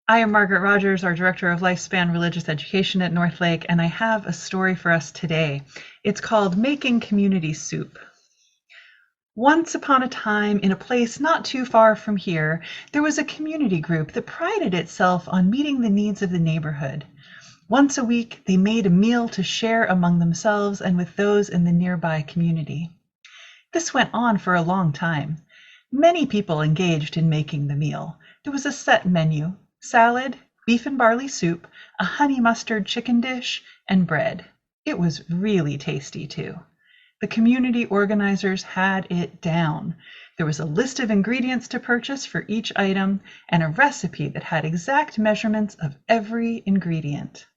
I am Margaret Rogers, our Director of Lifespan Religious Education at Northlake, and I have a story for us today. It's called Making Community Soup. Once upon a time, in a place not too far from here, there was a community group that prided itself on meeting the needs of the neighborhood. Once a week, they made a meal to share among themselves and with those in the nearby community. This went on for a long time. Many people engaged in making the meal. There was a set menu: salad, beef and barley soup, a honey mustard chicken dish, and bread. It was really tasty too. The community organizers had it down. There was a list of ingredients to purchase for each item and a recipe that had exact measurements of every ingredient.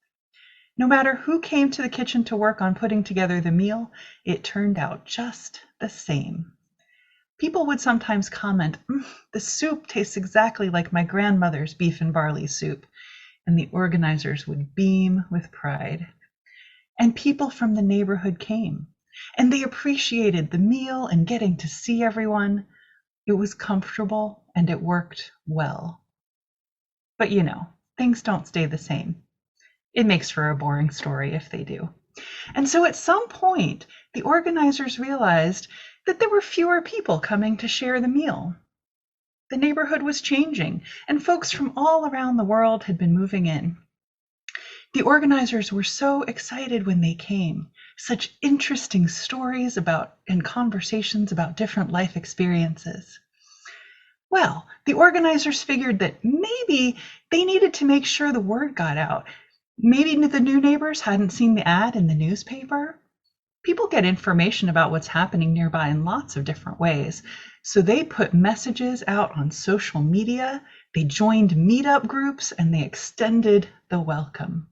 No matter who came to the kitchen to work on putting together the meal, it turned out just the same. People would sometimes comment, "The soup tastes exactly like my grandmother's beef and barley soup," and the organizers would beam with pride. And people from the neighborhood came, and they appreciated the meal and getting to see everyone. It was comfortable and it worked well. But things don't stay the same. It makes for a boring story if they do. And so at some point, the organizers realized that there were fewer people coming to share the meal. The neighborhood was changing, and folks from all around the world had been moving in. The organizers were so excited when they came. Such interesting stories and conversations about different life experiences. Well, the organizers figured that maybe they needed to make sure the word got out. Maybe the new neighbors hadn't seen the ad in the newspaper. People get information about what's happening nearby in lots of different ways. So they put messages out on social media, they joined meetup groups, and they extended the welcome.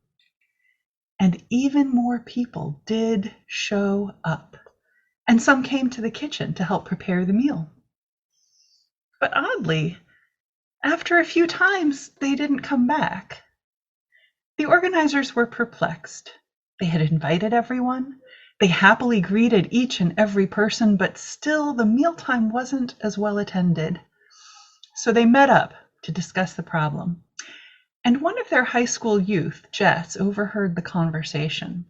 And even more people did show up. And some came to the kitchen to help prepare the meal. But oddly, after a few times, they didn't come back. The organizers were perplexed. They had invited everyone. They happily greeted each and every person, but still the mealtime wasn't as well attended. So they met up to discuss the problem. And one of their high school youth, Jess, overheard the conversation.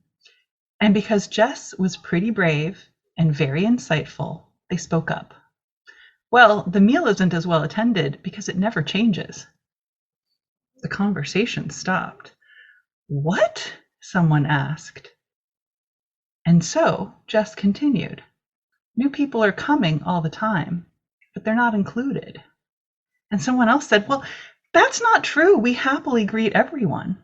And because Jess was pretty brave and very insightful, they spoke up. "Well, the meal isn't as well attended because it never changes." The conversation stopped. "What?" someone asked. And so Jess continued. "New people are coming all the time, but they're not included." And someone else said, "Well, that's not true. We happily greet everyone."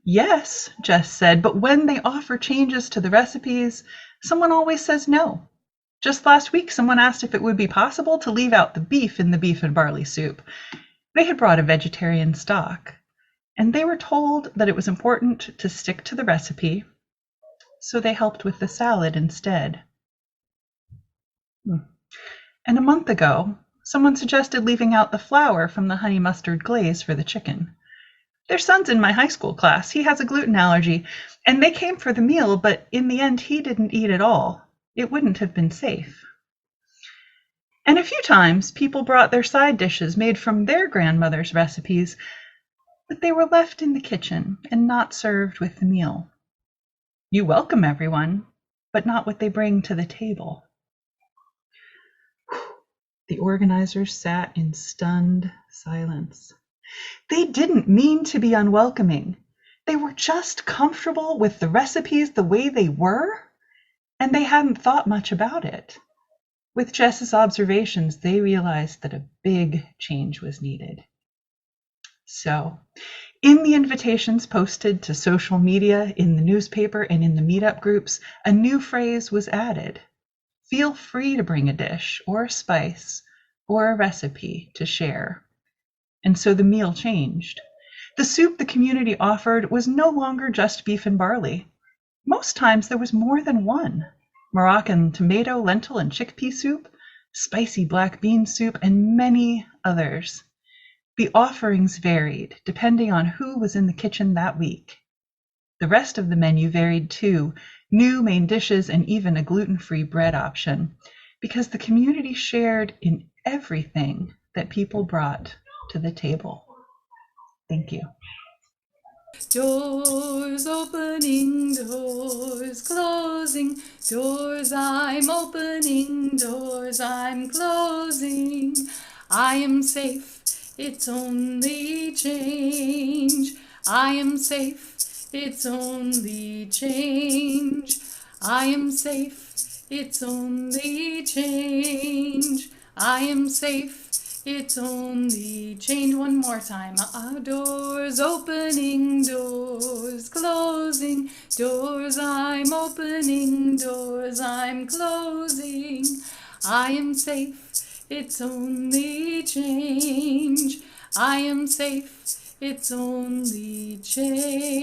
"Yes," Jess said, "but when they offer changes to the recipes, someone always says no. Just last week, someone asked if it would be possible to leave out the beef in the beef and barley soup. They had brought a vegetarian stock, and they were told that it was important to stick to the recipe, so they helped with the salad instead." And a month ago, someone suggested leaving out the flour from the honey mustard glaze for the chicken. "Their son's in my high school class. He has a gluten allergy, and they came for the meal, but in the end, he didn't eat at all. It wouldn't have been safe." And a few times, people brought their side dishes made from their grandmother's recipes, but they were left in the kitchen and not served with the meal. You welcome everyone, but not what they bring to the table. The organizers sat in stunned silence. They didn't mean to be unwelcoming. They were just comfortable with the recipes the way they were, and they hadn't thought much about it. With Jess's observations, they realized that a big change was needed. So, in the invitations posted to social media, in the newspaper, and in the meetup groups, a new phrase was added. Feel free to bring a dish or a spice or a recipe to share. And so the meal changed. The soup the community offered was no longer just beef and barley. Most times there was more than one: Moroccan tomato, lentil, and chickpea soup, spicy black bean soup, and many others. The offerings varied depending on who was in the kitchen that week. The rest of the menu varied too: new main dishes and even a gluten-free bread option, because the community shared in everything that people brought to the table. Thank you. Doors opening, doors closing, doors I'm opening, doors I'm closing. I am safe, it's only change. I am safe, it's only change. I am safe, it's only change. I am safe, it's only change. One more time. Doors opening, doors closing, doors I'm opening, doors I'm closing. I am safe, it's only change. I am safe, it's only change.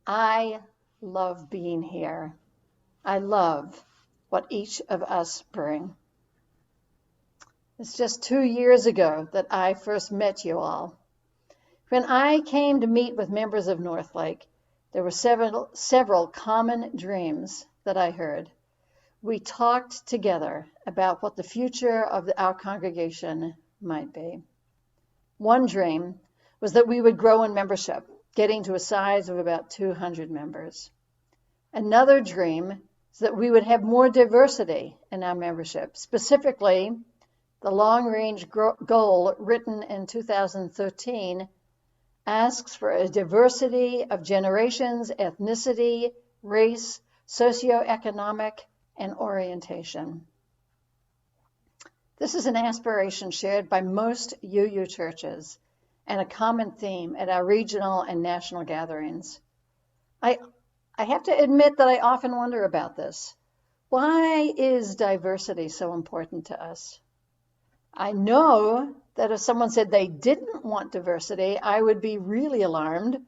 I love being here. I love what each of us bring. It's just 2 years ago that I first met you all. When I came to meet with members of Northlake, there were several common dreams that I heard. We talked together about what the future of our congregation might be. One dream was that we would grow in membership, getting to a size of about 200 members. Another dream is that we would have more diversity in our membership. Specifically, the long-range goal written in 2013 asks for a diversity of generations, ethnicity, race, socioeconomic, and orientation. This is an aspiration shared by most UU churches and a common theme at our regional and national gatherings. I have to admit that I often wonder about this. Why is diversity so important to us? I know that if someone said they didn't want diversity, I would be really alarmed,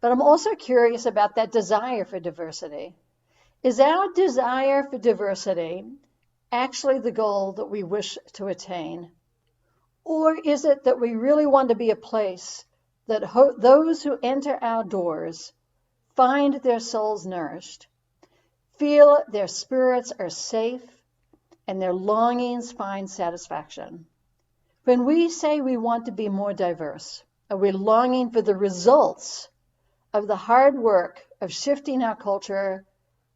but I'm also curious about that desire for diversity. Is our desire for diversity actually the goal that we wish to attain? Or is it that we really want to be a place that those who enter our doors find their souls nourished, feel their spirits are safe, and their longings find satisfaction? When we say we want to be more diverse, are we longing for the results of the hard work of shifting our culture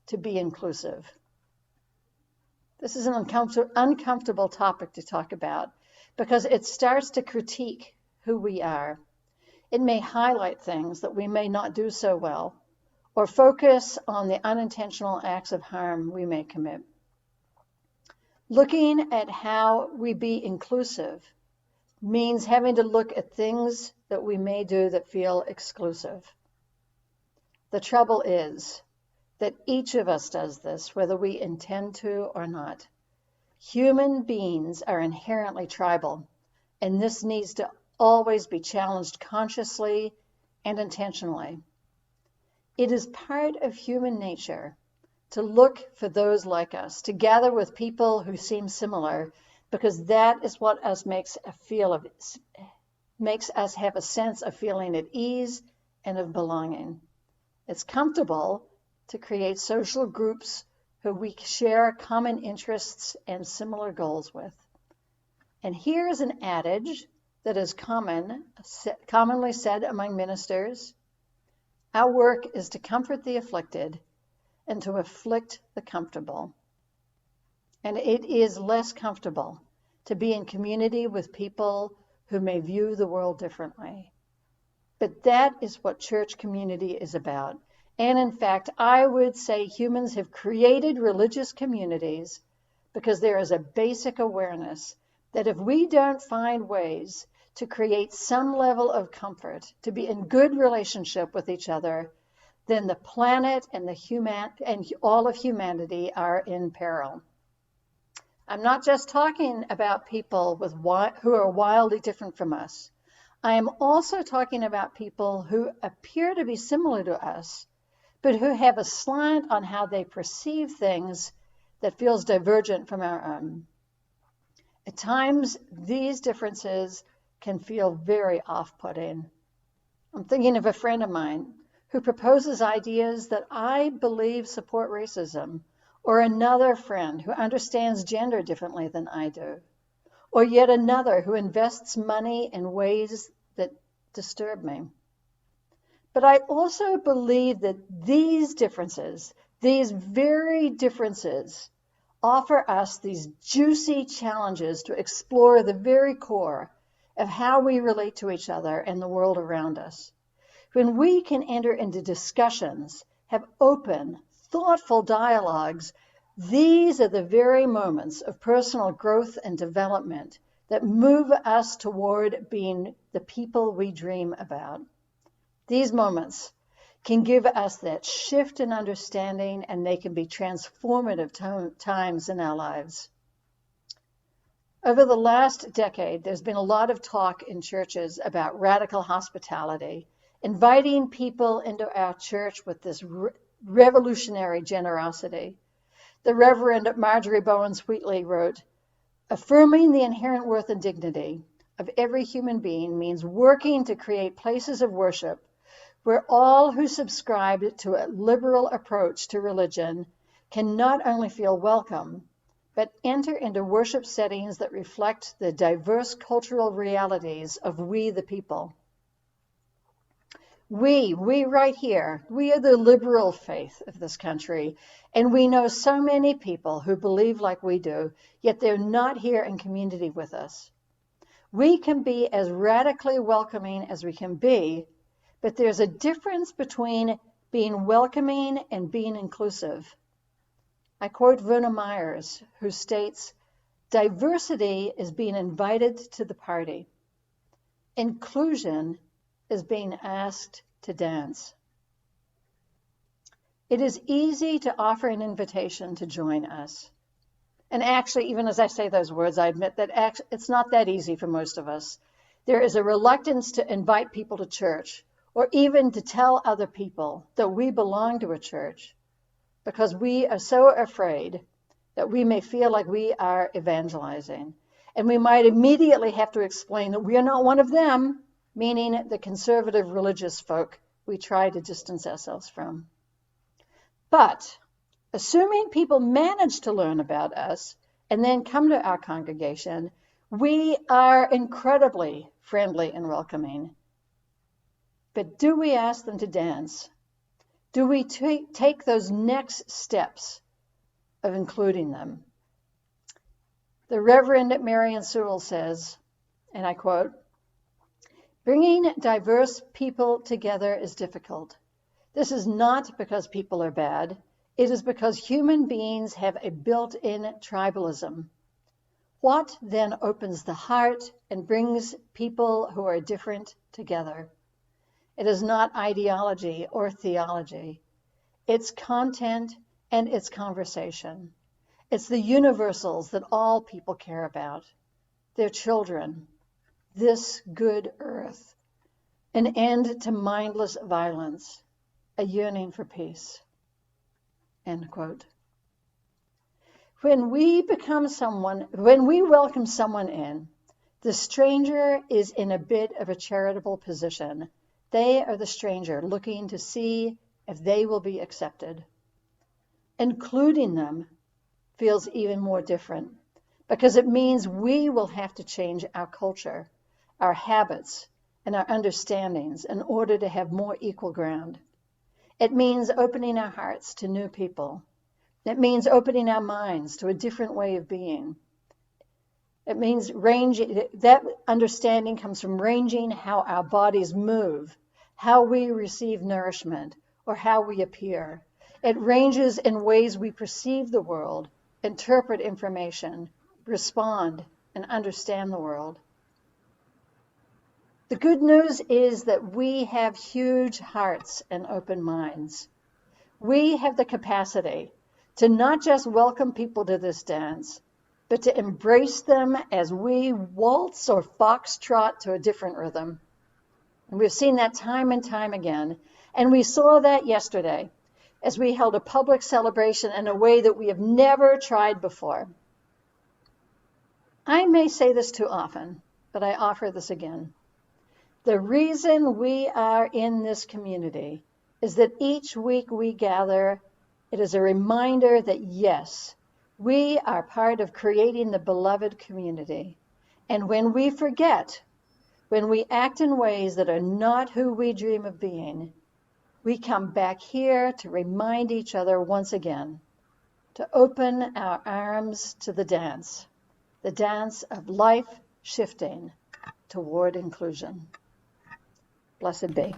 to be inclusive? This is an uncomfortable topic to talk about because it starts to critique who we are. It may highlight things that we may not do so well or focus on the unintentional acts of harm we may commit. Looking at how we be inclusive means having to look at things that we may do that feel exclusive. The trouble is that each of us does this, whether we intend to or not. Human beings are inherently tribal, and this needs to always be challenged consciously and intentionally. It is part of human nature to look for those like us, to gather with people who seem similar, because that is what makes us have a sense of feeling at ease and of belonging. It's comfortable to create social groups who we share common interests and similar goals with. And here's an adage that is commonly said among ministers: our work is to comfort the afflicted and to afflict the comfortable. And it is less comfortable to be in community with people who may view the world differently. But that is what church community is about. And in fact, I would say humans have created religious communities because there is a basic awareness that if we don't find ways to create some level of comfort, to be in good relationship with each other, then the planet and all of humanity are in peril. I'm not just talking about people who are wildly different from us. I am also talking about people who appear to be similar to us, but who have a slant on how they perceive things that feels divergent from our own. At times, these differences can feel very off-putting. I'm thinking of a friend of mine who proposes ideas that I believe support racism, or another friend who understands gender differently than I do, or yet another who invests money in ways that disturb me. But I also believe that these differences, these very differences, offer us these juicy challenges to explore the very core of how we relate to each other and the world around us. When we can enter into discussions, have open, thoughtful dialogues, these are the very moments of personal growth and development that move us toward being the people we dream about. These moments can give us that shift in understanding, and they can be transformative times in our lives. Over the last decade, there's been a lot of talk in churches about radical hospitality, inviting people into our church with this revolutionary generosity. The Reverend Marjorie Bowen-Sweetley wrote, "Affirming the inherent worth and dignity of every human being means working to create places of worship where all who subscribe to a liberal approach to religion can not only feel welcome, but enter into worship settings that reflect the diverse cultural realities of we the people." We right here, we are the liberal faith of this country, and we know so many people who believe like we do, yet they're not here in community with us. We can be as radically welcoming as we can be, but there's a difference between being welcoming and being inclusive. I quote Verna Myers, who states, "Diversity is being invited to the party. Inclusion is being asked to dance." It is easy to offer an invitation to join us. And actually, even as I say those words, I admit that it's not that easy for most of us. There is a reluctance to invite people to church, or even to tell other people that we belong to a church, because we are so afraid that we may feel like we are evangelizing. And we might immediately have to explain that we are not one of them, meaning the conservative religious folk we try to distance ourselves from. But assuming people manage to learn about us and then come to our congregation, we are incredibly friendly and welcoming. But do we ask them to dance? Do we take those next steps of including them? The Reverend Marian Sewell says, and I quote, "Bringing diverse people together is difficult. This is not because people are bad. It is because human beings have a built-in tribalism. What then opens the heart and brings people who are different together? It is not ideology or theology. It's content and it's conversation. It's the universals that all people care about. Their children, this good earth, an end to mindless violence, a yearning for peace." End quote. When we welcome someone in, the stranger is in a bit of a charitable position. They are the stranger looking to see if they will be accepted. Including them feels even more different, because it means we will have to change our culture, our habits, and our understandings in order to have more equal ground. It means opening our hearts to new people. It means opening our minds to a different way of being. It means that understanding comes from ranging how our bodies move, how we receive nourishment, or how we appear. It ranges in ways we perceive the world, interpret information, respond, and understand the world. The good news is that we have huge hearts and open minds. We have the capacity to not just welcome people to this dance, but to embrace them as we waltz or foxtrot to a different rhythm. And we've seen that time and time again. And we saw that yesterday as we held a public celebration in a way that we have never tried before. I may say this too often, but I offer this again. The reason we are in this community is that each week we gather, it is a reminder that yes, we are part of creating the beloved community. And when we forget, when we act in ways that are not who we dream of being, we come back here to remind each other once again to open our arms to the dance of life shifting toward inclusion. Blessed be.